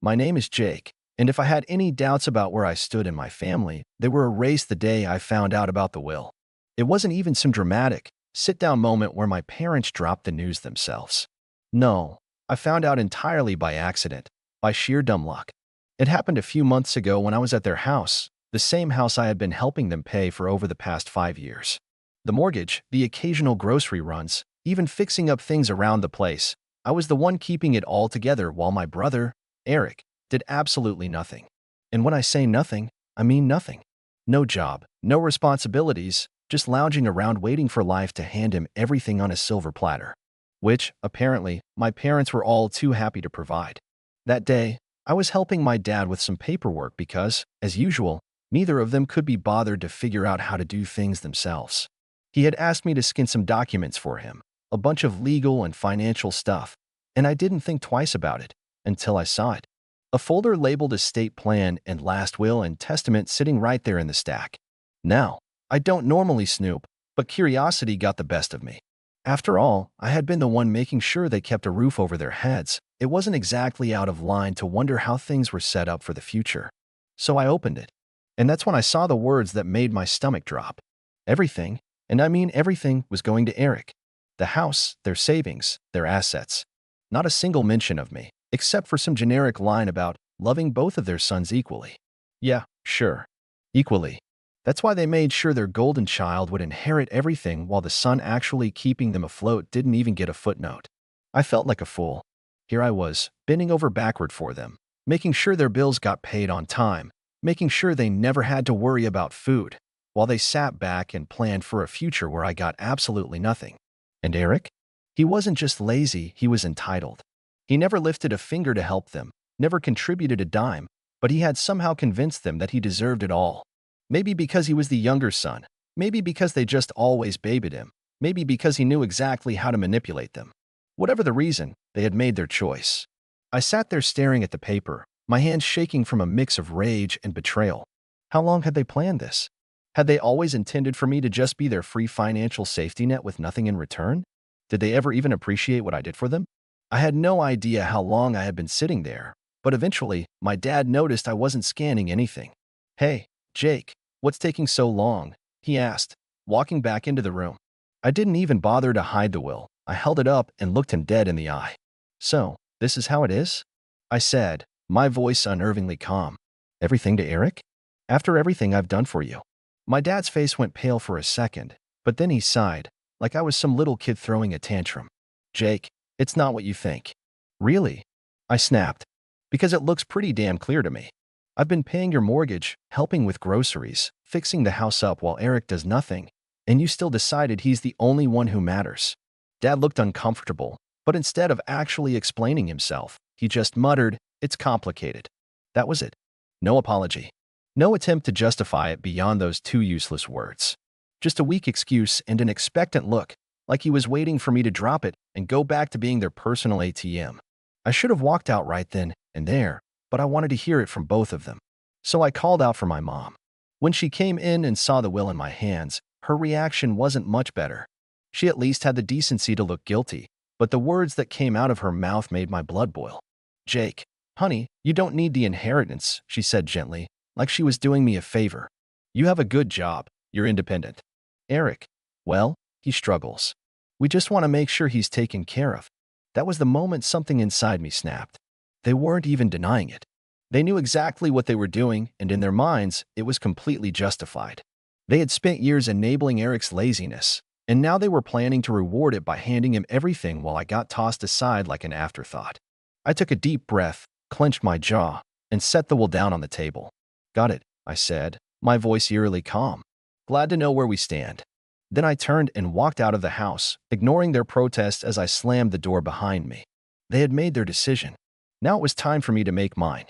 My name is Jake, and if I had any doubts about where I stood in my family, they were erased the day I found out about the will. It wasn't even some dramatic, sit-down moment where my parents dropped the news themselves. No, I found out entirely by accident, by sheer dumb luck. It happened a few months ago when I was at their house, the same house I had been helping them pay for over the past 5 years. The mortgage, the occasional grocery runs, even fixing up things around the place. I was the one keeping it all together while my brother, Eric, did absolutely nothing. And when I say nothing, I mean nothing. No job, no responsibilities, just lounging around waiting for life to hand him everything on a silver platter. Which, apparently, my parents were all too happy to provide. That day, I was helping my dad with some paperwork because, as usual, neither of them could be bothered to figure out how to do things themselves. He had asked me to skin some documents for him, a bunch of legal and financial stuff, and I didn't think twice about it until I saw it. A folder labeled estate plan and last will and testament sitting right there in the stack. Now, I don't normally snoop, but curiosity got the best of me. After all, I had been the one making sure they kept a roof over their heads. It wasn't exactly out of line to wonder how things were set up for the future. So I opened it. And that's when I saw the words that made my stomach drop. Everything, and I mean everything, was going to Eric. The house, their savings, their assets. Not a single mention of me, except for some generic line about loving both of their sons equally. Yeah, sure. Equally. That's why they made sure their golden child would inherit everything while the son actually keeping them afloat didn't even get a footnote. I felt like a fool. Here I was, bending over backward for them, making sure their bills got paid on time, making sure they never had to worry about food, while they sat back and planned for a future where I got absolutely nothing. And Eric? He wasn't just lazy, he was entitled. He never lifted a finger to help them, never contributed a dime, but he had somehow convinced them that he deserved it all. Maybe because he was the younger son, maybe because they just always babied him, maybe because he knew exactly how to manipulate them. Whatever the reason, they had made their choice. I sat there staring at the paper, my hands shaking from a mix of rage and betrayal. How long had they planned this? Had they always intended for me to just be their free financial safety net with nothing in return? Did they ever even appreciate what I did for them? I had no idea how long I had been sitting there, but eventually, my dad noticed I wasn't scanning anything. Hey, Jake, what's taking so long? He asked, walking back into the room. I didn't even bother to hide the will. I held it up and looked him dead in the eye. So, this is how it is? I said, my voice unnervingly calm. Everything to Eric? After everything I've done for you. My dad's face went pale for a second, but then he sighed, like I was some little kid throwing a tantrum. Jake, it's not what you think. Really? I snapped. Because it looks pretty damn clear to me. I've been paying your mortgage, helping with groceries, fixing the house up while Eric does nothing, and you still decided he's the only one who matters. Dad looked uncomfortable, but instead of actually explaining himself, he just muttered, it's complicated. That was it. No apology. No attempt to justify it beyond those two useless words. Just a weak excuse and an expectant look, like he was waiting for me to drop it and go back to being their personal ATM. I should have walked out right then and there, but I wanted to hear it from both of them. So I called out for my mom. When she came in and saw the will in my hands, her reaction wasn't much better. She at least had the decency to look guilty, but the words that came out of her mouth made my blood boil. Jake, honey, you don't need the inheritance, she said gently, like she was doing me a favor. You have a good job, you're independent. Eric, well, he struggles. We just want to make sure he's taken care of. That was the moment something inside me snapped. They weren't even denying it. They knew exactly what they were doing, and in their minds, it was completely justified. They had spent years enabling Eric's laziness, and now they were planning to reward it by handing him everything while I got tossed aside like an afterthought. I took a deep breath, clenched my jaw, and set the will down on the table. Got it, I said, my voice eerily calm. Glad to know where we stand. Then I turned and walked out of the house, ignoring their protests as I slammed the door behind me. They had made their decision. Now it was time for me to make mine.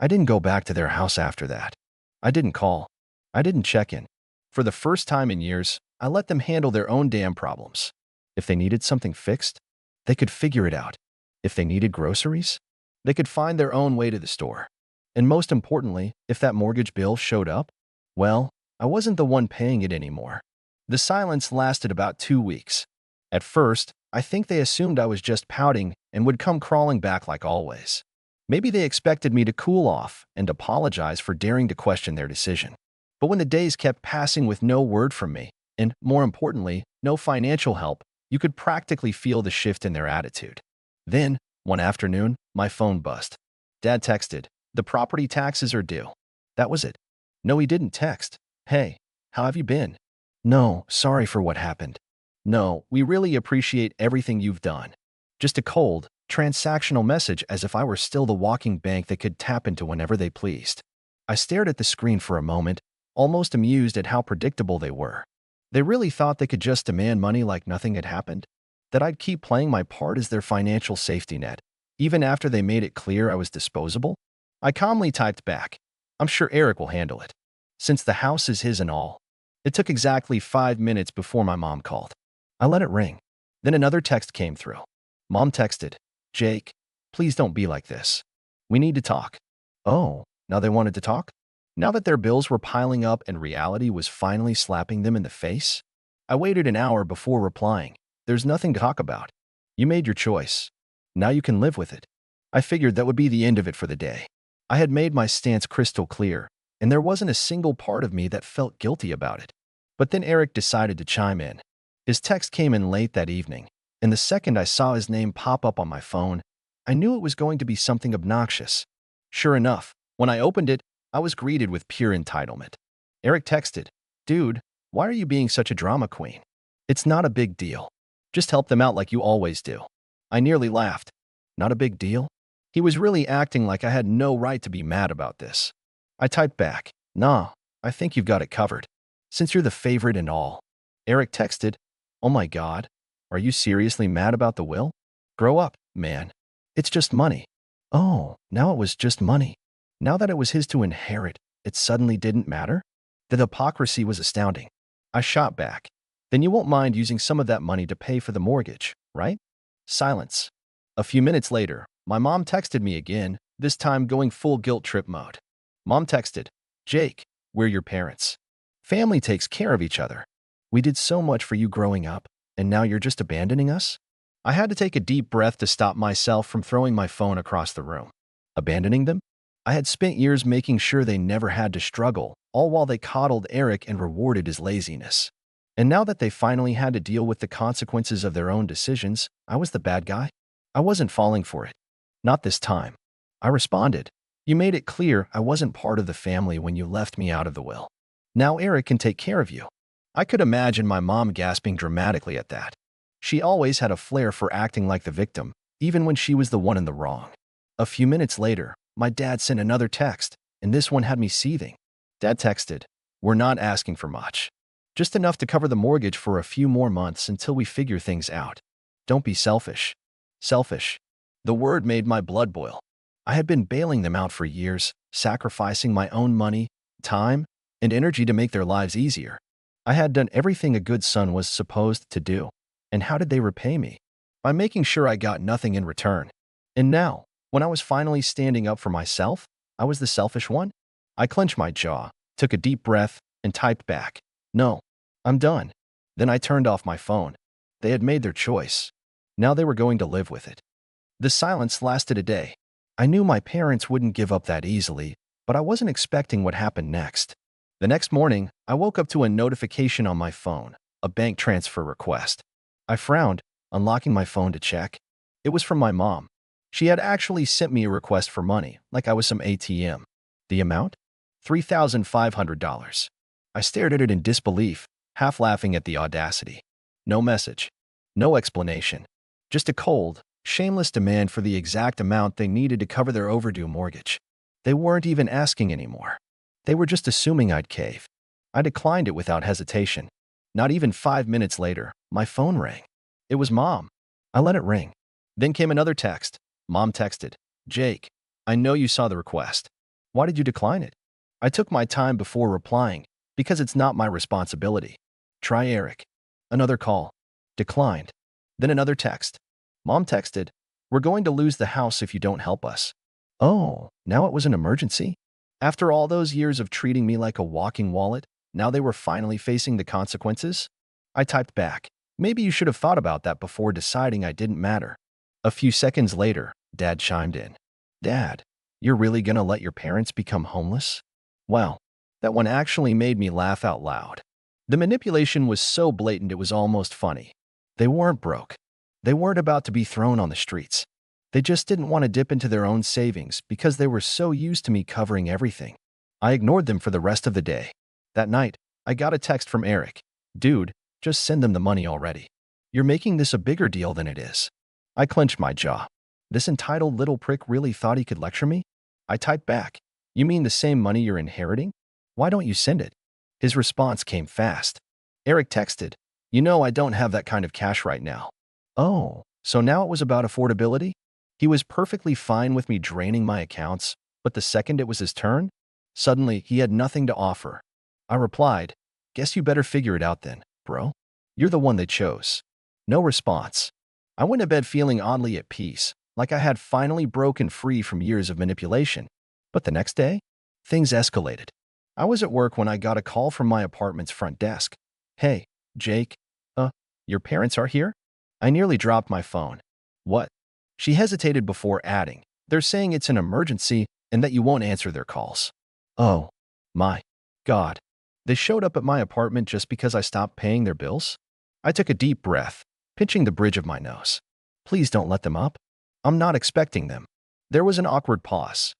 I didn't go back to their house after that. I didn't call. I didn't check in. For the first time in years, I let them handle their own damn problems. If they needed something fixed, they could figure it out. If they needed groceries, they could find their own way to the store. And most importantly, if that mortgage bill showed up, well, I wasn't the one paying it anymore. The silence lasted about 2 weeks. At first, I think they assumed I was just pouting and would come crawling back like always. Maybe they expected me to cool off and apologize for daring to question their decision. But when the days kept passing with no word from me, and more importantly, no financial help, you could practically feel the shift in their attitude. Then, one afternoon, my phone buzzed. Dad texted, "The property taxes are due." That was it. No, he didn't text, "Hey, how have you been?" No, "Sorry for what happened." No, "We really appreciate everything you've done." Just a cold, transactional message as if I were still the walking bank they could tap into whenever they pleased. I stared at the screen for a moment, almost amused at how predictable they were. They really thought they could just demand money like nothing had happened? That I'd keep playing my part as their financial safety net, even after they made it clear I was disposable? I calmly typed back, "I'm sure Eric will handle it, since the house is his and all." It took exactly 5 minutes before my mom called. I let it ring. Then another text came through. Mom texted, "Jake, please don't be like this. We need to talk." Oh, now they wanted to talk? Now that their bills were piling up and reality was finally slapping them in the face? I waited an hour before replying. "There's nothing to talk about. You made your choice. Now you can live with it." I figured that would be the end of it for the day. I had made my stance crystal clear, and there wasn't a single part of me that felt guilty about it. But then Eric decided to chime in. His text came in late that evening, and the second I saw his name pop up on my phone, I knew it was going to be something obnoxious. Sure enough, when I opened it, I was greeted with pure entitlement. Eric texted, "Dude, why are you being such a drama queen? It's not a big deal. Just help them out like you always do." I nearly laughed. Not a big deal? He was really acting like I had no right to be mad about this. I typed back, "Nah, I think you've got it covered, since you're the favorite and all." Eric texted, "Oh my God, are you seriously mad about the will? Grow up, man. It's just money." Oh, now it was just money. Now that it was his to inherit, it suddenly didn't matter? The hypocrisy was astounding. I shot back. "Then you won't mind using some of that money to pay for the mortgage, right?" Silence. A few minutes later, my mom texted me again, this time going full guilt trip mode. Mom texted, "Jake, we're your parents. Family takes care of each other. We did so much for you growing up, and now you're just abandoning us?" I had to take a deep breath to stop myself from throwing my phone across the room. Abandoning them? I had spent years making sure they never had to struggle, all while they coddled Eric and rewarded his laziness. And now that they finally had to deal with the consequences of their own decisions, I was the bad guy? I wasn't falling for it. Not this time. I responded, "You made it clear I wasn't part of the family when you left me out of the will. Now Eric can take care of you." I could imagine my mom gasping dramatically at that. She always had a flair for acting like the victim, even when she was the one in the wrong. A few minutes later, my dad sent another text, and this one had me seething. Dad texted, "We're not asking for much. Just enough to cover the mortgage for a few more months until we figure things out. Don't be selfish." Selfish. The word made my blood boil. I had been bailing them out for years, sacrificing my own money, time, and energy to make their lives easier. I had done everything a good son was supposed to do. And how did they repay me? By making sure I got nothing in return. And now, when I was finally standing up for myself, I was the selfish one? I clenched my jaw, took a deep breath, and typed back, "No, I'm done." Then I turned off my phone. They had made their choice. Now they were going to live with it. The silence lasted a day. I knew my parents wouldn't give up that easily, but I wasn't expecting what happened next. The next morning, I woke up to a notification on my phone, a bank transfer request. I frowned, unlocking my phone to check. It was from my mom. She had actually sent me a request for money, like I was some ATM. The amount? $3,500. I stared at it in disbelief, half laughing at the audacity. No message. No explanation. Just a cold, shameless demand for the exact amount they needed to cover their overdue mortgage. They weren't even asking anymore. They were just assuming I'd cave. I declined it without hesitation. Not even 5 minutes later, my phone rang. It was Mom. I let it ring. Then came another text. Mom texted, "Jake, I know you saw the request. Why did you decline it?" I took my time before replying, because it's not my responsibility. Try Eric. Another call. Declined. Then another text. Mom texted, "We're going to lose the house if you don't help us." Oh, now it was an emergency? After all those years of treating me like a walking wallet, now they were finally facing the consequences? I typed back, "Maybe you should have thought about that before deciding I didn't matter." A few seconds later, Dad chimed in. "Dad, You're really gonna let your parents become homeless? Wow, that one actually made me laugh out loud. The manipulation was so blatant it was almost funny. They weren't broke. They weren't about to be thrown on the streets. They just didn't want to dip into their own savings because they were so used to me covering everything. I ignored them for the rest of the day. That night, I got a text from Eric. Dude, just send them the money already. You're making this a bigger deal than it is. I clenched my jaw. This entitled little prick really thought he could lecture me? I typed back. You mean the same money you're inheriting? Why don't you send it? His response came fast. Eric texted, You know I don't have that kind of cash right now. Oh, so now it was about affordability? He was perfectly fine with me draining my accounts, but the second it was his turn, suddenly he had nothing to offer. I replied, Guess you better figure it out then, bro. You're the one they chose. No response. I went to bed feeling oddly at peace, like I had finally broken free from years of manipulation. But the next day, things escalated. I was at work when I got a call from my apartment's front desk. Hey, Jake, your parents are here? I nearly dropped my phone. What? She hesitated before adding, They're saying it's an emergency and that you won't answer their calls. Oh, my God. They showed up at my apartment just because I stopped paying their bills? I took a deep breath, pinching the bridge of my nose. Please don't let them up. I'm not expecting them. There was an awkward pause.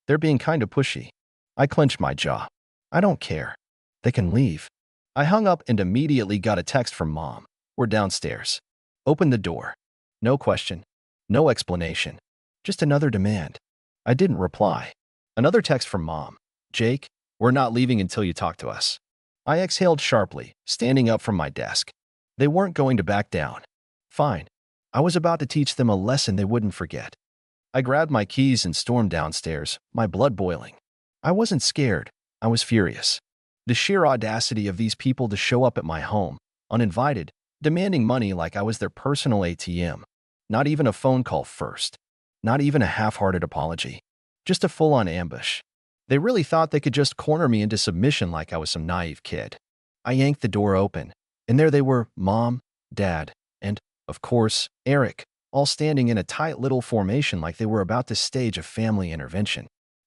They're being kind of pushy. I clenched my jaw. I don't care. They can leave. I hung up and immediately got a text from Mom. We're downstairs. Open the door. No question. No explanation. Just another demand. I didn't reply. Another text from Mom. Jake, we're not leaving until you talk to us. I exhaled sharply, standing up from my desk. They weren't going to back down. Fine. I was about to teach them a lesson they wouldn't forget. I grabbed my keys and stormed downstairs, my blood boiling. I wasn't scared. I was furious. The sheer audacity of these people to show up at my home, uninvited, demanding money like I was their personal ATM. Not even a phone call first. Not even a half-hearted apology. Just a full-on ambush. They really thought they could just corner me into submission like I was some naive kid. I yanked the door open, and there they were, Mom, Dad, and, of course, Eric, all standing in a tight little formation like they were about to stage a family intervention.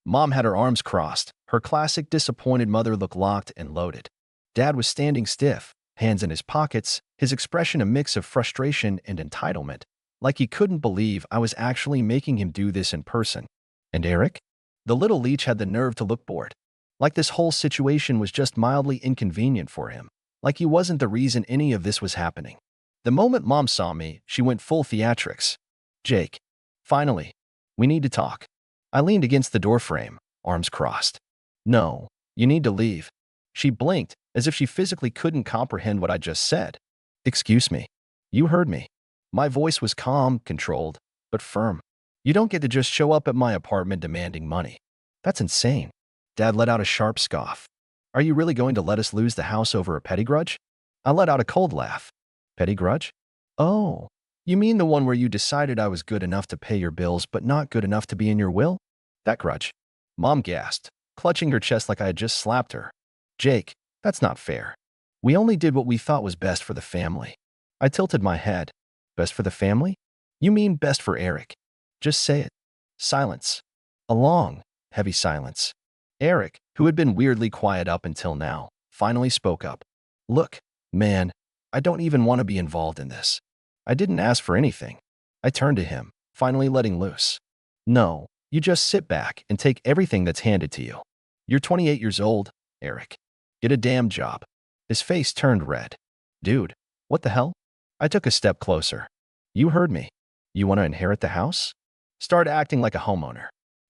Mom had her arms crossed, her classic disappointed mother look locked and loaded. Dad was standing stiff, hands in his pockets, his expression a mix of frustration and entitlement, like he couldn't believe I was actually making him do this in person. And Eric? The little leech had the nerve to look bored. Like this whole situation was just mildly inconvenient for him. Like he wasn't the reason any of this was happening. The moment Mom saw me, she went full theatrics. Jake. Finally. We need to talk. I leaned against the doorframe, arms crossed. No, you need to leave. She blinked, as if she physically couldn't comprehend what I just said. Excuse me. You heard me. My voice was calm, controlled, but firm. You don't get to just show up at my apartment demanding money. That's insane. Dad let out a sharp scoff. Are you really going to let us lose the house over a petty grudge? I let out a cold laugh. Petty grudge? Oh, you mean the one where you decided I was good enough to pay your bills but not good enough to be in your will? That grudge. Mom gasped, clutching her chest like I had just slapped her. Jake, that's not fair. We only did what we thought was best for the family. I tilted my head. Best for the family? You mean best for Eric. Just say it. Silence. A long, heavy silence. Eric, who had been weirdly quiet up until now, finally spoke up. Look, man, I don't even want to be involved in this. I didn't ask for anything. I turned to him, finally letting loose. No, you just sit back and take everything that's handed to you. You're 28 years old, Eric. Get a damn job. His face turned red. Dude, what the hell? I took a step closer. You heard me. You want to inherit the house? Start acting like a homeowner.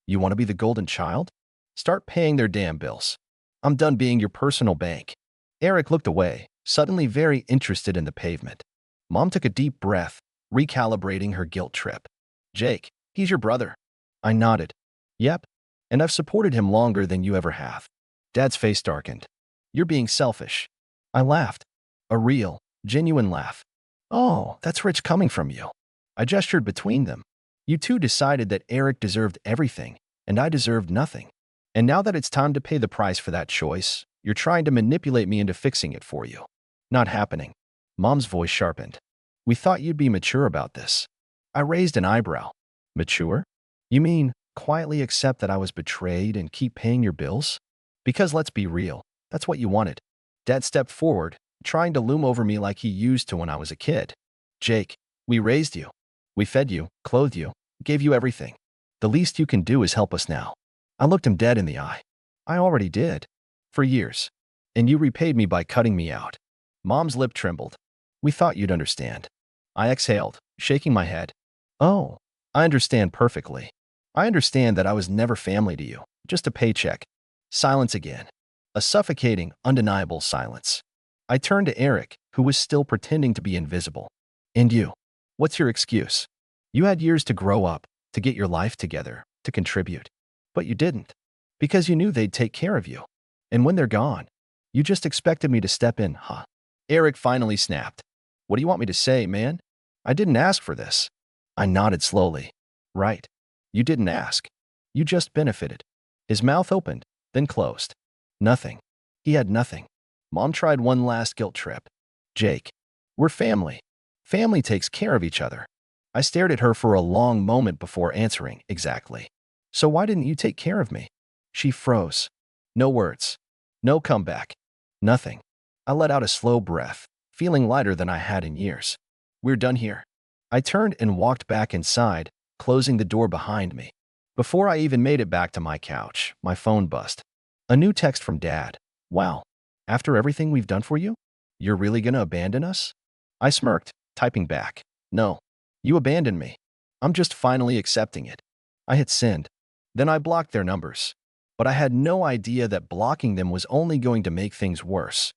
You want to be the golden child? Start paying their damn bills. I'm done being your personal bank. Eric looked away, suddenly very interested in the pavement. Mom took a deep breath, recalibrating her guilt trip. Jake, he's your brother. I nodded. Yep, and I've supported him longer than you ever have. Dad's face darkened. You're being selfish. I laughed. A real, genuine laugh. Oh, that's rich coming from you. I gestured between them. You two decided that Eric deserved everything, and I deserved nothing. And now that it's time to pay the price for that choice, you're trying to manipulate me into fixing it for you. Not happening. Mom's voice sharpened. We thought you'd be mature about this. I raised an eyebrow. Mature? You mean quietly accept that I was betrayed and keep paying your bills? Because let's be real, that's what you wanted. Dad stepped forward, trying to loom over me like he used to when I was a kid. Jake, we raised you. We fed you, clothed you, gave you everything. The least you can do is help us now. I looked him dead in the eye. I already did. For years. And you repaid me by cutting me out. Mom's lip trembled. We thought you'd understand. I exhaled, shaking my head. Oh, I understand perfectly. I understand that I was never family to you, just a paycheck. Silence again. A suffocating, undeniable silence. I turned to Eric, who was still pretending to be invisible. And you? What's your excuse? You had years to grow up, to get your life together, to contribute. But you didn't. Because you knew they'd take care of you. And when they're gone, you just expected me to step in, huh? Eric finally snapped. What do you want me to say, man? I didn't ask for this. I nodded slowly. Right. You didn't ask. You just benefited. His mouth opened, then closed. Nothing. He had nothing. Mom tried one last guilt trip. Jake, we're family. Family takes care of each other. I stared at her for a long moment before answering exactly. So why didn't you take care of me? She froze. No words. No comeback. Nothing. I let out a slow breath, feeling lighter than I had in years. We're done here. I turned and walked back inside, closing the door behind me. Before I even made it back to my couch, my phone buzzed. A new text from Dad. Wow. After everything we've done for you? You're really gonna abandon us? I smirked, typing back. No. You abandoned me. I'm just finally accepting it. I had sinned. Then I blocked their numbers. But I had no idea that blocking them was only going to make things worse.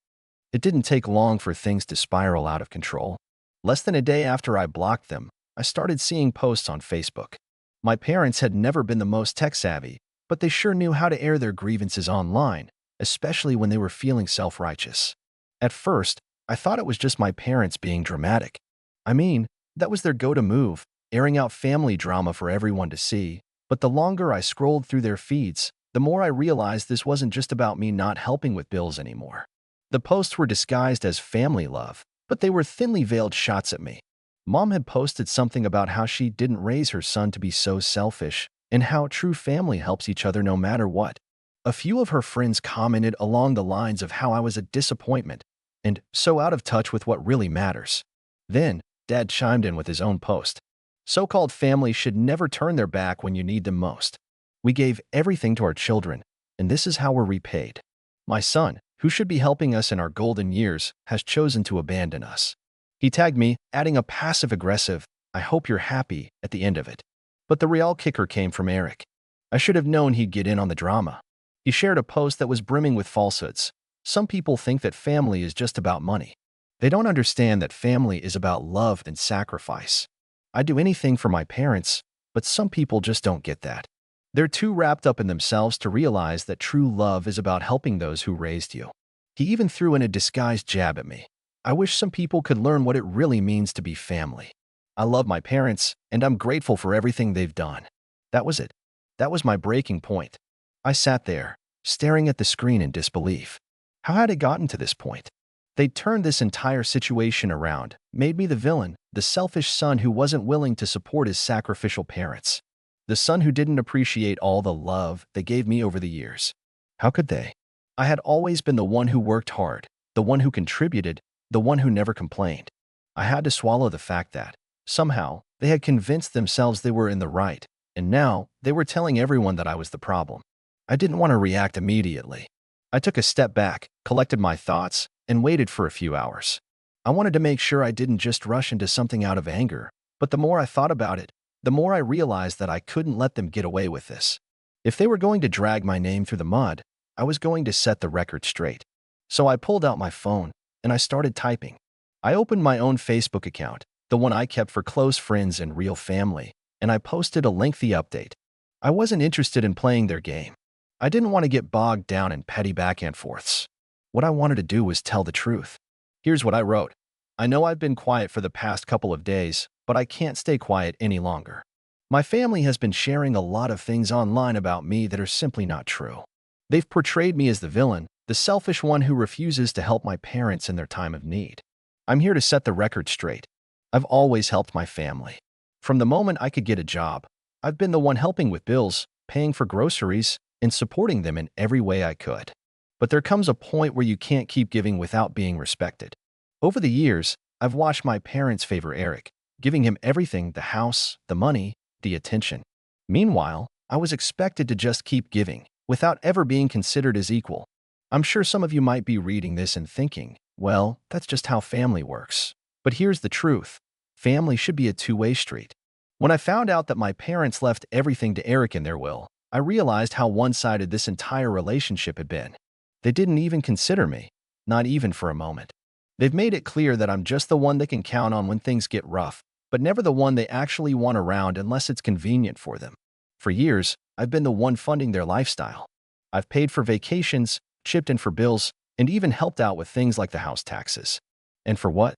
It didn't take long for things to spiral out of control. Less than a day after I blocked them, I started seeing posts on Facebook. My parents had never been the most tech-savvy, but they sure knew how to air their grievances online, especially when they were feeling self-righteous. At first, I thought it was just my parents being dramatic. I mean, that was their go-to move, airing out family drama for everyone to see. But the longer I scrolled through their feeds, the more I realized this wasn't just about me not helping with bills anymore. The posts were disguised as family love, but they were thinly veiled shots at me. Mom had posted something about how she didn't raise her son to be so selfish and how true family helps each other no matter what. A few of her friends commented along the lines of how I was a disappointment and so out of touch with what really matters. Then, Dad chimed in with his own post. So-called family should never turn their back when you need them most. We gave everything to our children, and this is how we're repaid. My son, who should be helping us in our golden years, has chosen to abandon us. He tagged me, adding a passive-aggressive, I hope you're happy, at the end of it. But the real kicker came from Eric. I should have known he'd get in on the drama. He shared a post that was brimming with falsehoods. Some people think that family is just about money. They don't understand that family is about love and sacrifice. I'd do anything for my parents, but some people just don't get that. They're too wrapped up in themselves to realize that true love is about helping those who raised you. He even threw in a disguised jab at me. I wish some people could learn what it really means to be family. I love my parents, and I'm grateful for everything they've done. That was it. That was my breaking point. I sat there, staring at the screen in disbelief. How had it gotten to this point? They'd turned this entire situation around, made me the villain, the selfish son who wasn't willing to support his sacrificial parents. The son who didn't appreciate all the love they gave me over the years. How could they? I had always been the one who worked hard, the one who contributed, the one who never complained. I had to swallow the fact that, somehow, they had convinced themselves they were in the right, and now they were telling everyone that I was the problem. I didn't want to react immediately. I took a step back, collected my thoughts, and waited for a few hours. I wanted to make sure I didn't just rush into something out of anger, but the more I thought about it, the more I realized that I couldn't let them get away with this. If they were going to drag my name through the mud, I was going to set the record straight. So I pulled out my phone, and I started typing. I opened my own Facebook account, the one I kept for close friends and real family, and I posted a lengthy update. I wasn't interested in playing their game. I didn't want to get bogged down in petty back and forths. What I wanted to do was tell the truth. Here's what I wrote. I know I've been quiet for the past couple of days, but I can't stay quiet any longer. My family has been sharing a lot of things online about me that are simply not true. They've portrayed me as the villain, the selfish one who refuses to help my parents in their time of need. I'm here to set the record straight. I've always helped my family. From the moment I could get a job, I've been the one helping with bills, paying for groceries and supporting them in every way I could. But there comes a point where you can't keep giving without being respected. Over the years, I've watched my parents favor Eric, giving him everything: the house, the money, the attention. Meanwhile, I was expected to just keep giving, without ever being considered as equal. I'm sure some of you might be reading this and thinking, well, that's just how family works. But here's the truth. Family should be a two-way street. When I found out that my parents left everything to Eric in their will, I realized how one-sided this entire relationship had been. They didn't even consider me, not even for a moment. They've made it clear that I'm just the one they can count on when things get rough, but never the one they actually want around unless it's convenient for them. For years, I've been the one funding their lifestyle. I've paid for vacations, chipped in for bills, and even helped out with things like the house taxes. And for what?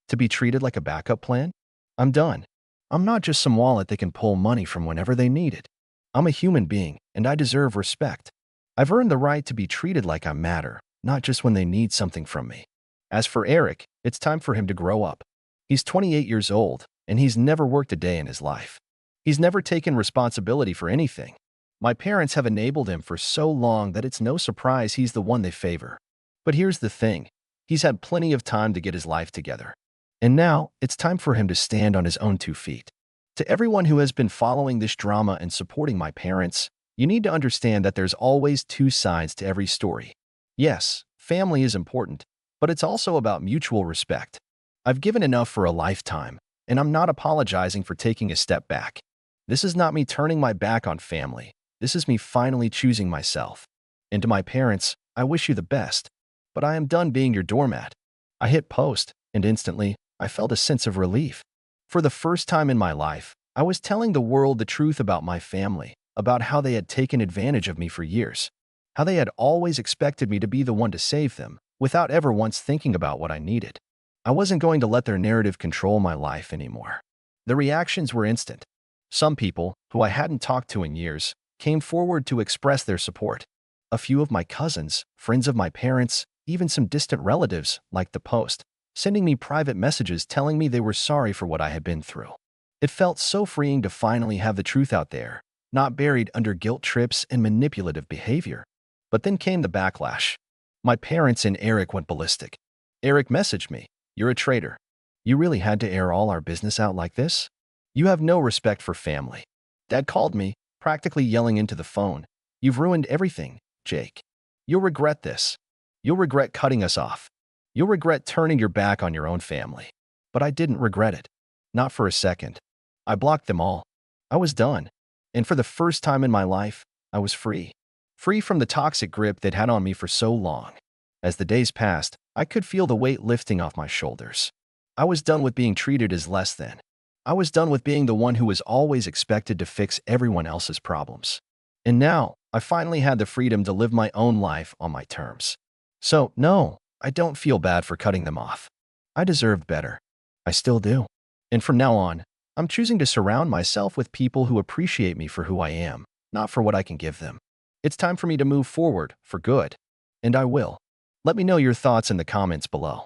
To be treated like a backup plan? I'm done. I'm not just some wallet they can pull money from whenever they need it. I'm a human being, and I deserve respect. I've earned the right to be treated like I matter, not just when they need something from me. As for Eric, it's time for him to grow up. He's 28 years old, and he's never worked a day in his life. He's never taken responsibility for anything. My parents have enabled him for so long that it's no surprise he's the one they favor. But here's the thing. He's had plenty of time to get his life together. And now, it's time for him to stand on his own 2 feet. To everyone who has been following this drama and supporting my parents, you need to understand that there's always 2 sides to every story. Yes, family is important, but it's also about mutual respect. I've given enough for a lifetime, and I'm not apologizing for taking a step back. This is not me turning my back on family. This is me finally choosing myself. And to my parents, I wish you the best, but I am done being your doormat. I hit post, and instantly, I felt a sense of relief. For the first time in my life, I was telling the world the truth about my family, about how they had taken advantage of me for years, how they had always expected me to be the one to save them, without ever once thinking about what I needed. I wasn't going to let their narrative control my life anymore. The reactions were instant. Some people, who I hadn't talked to in years, came forward to express their support. A few of my cousins, friends of my parents, even some distant relatives, liked the post, sending me private messages telling me they were sorry for what I had been through. It felt so freeing to finally have the truth out there, not buried under guilt trips and manipulative behavior. But then came the backlash. My parents and Eric went ballistic. Eric messaged me, "You're a traitor. You really had to air all our business out like this? You have no respect for family." Dad called me, practically yelling into the phone, "You've ruined everything, Jake. You'll regret this. You'll regret cutting us off. You'll regret turning your back on your own family." But I didn't regret it. Not for a second. I blocked them all. I was done. And for the first time in my life, I was free. Free from the toxic grip they'd had on me for so long. As the days passed, I could feel the weight lifting off my shoulders. I was done with being treated as less than. I was done with being the one who was always expected to fix everyone else's problems. And now, I finally had the freedom to live my own life on my terms. So, no, I don't feel bad for cutting them off. I deserved better. I still do. And from now on, I'm choosing to surround myself with people who appreciate me for who I am, not for what I can give them. It's time for me to move forward, for good. And I will. Let me know your thoughts in the comments below.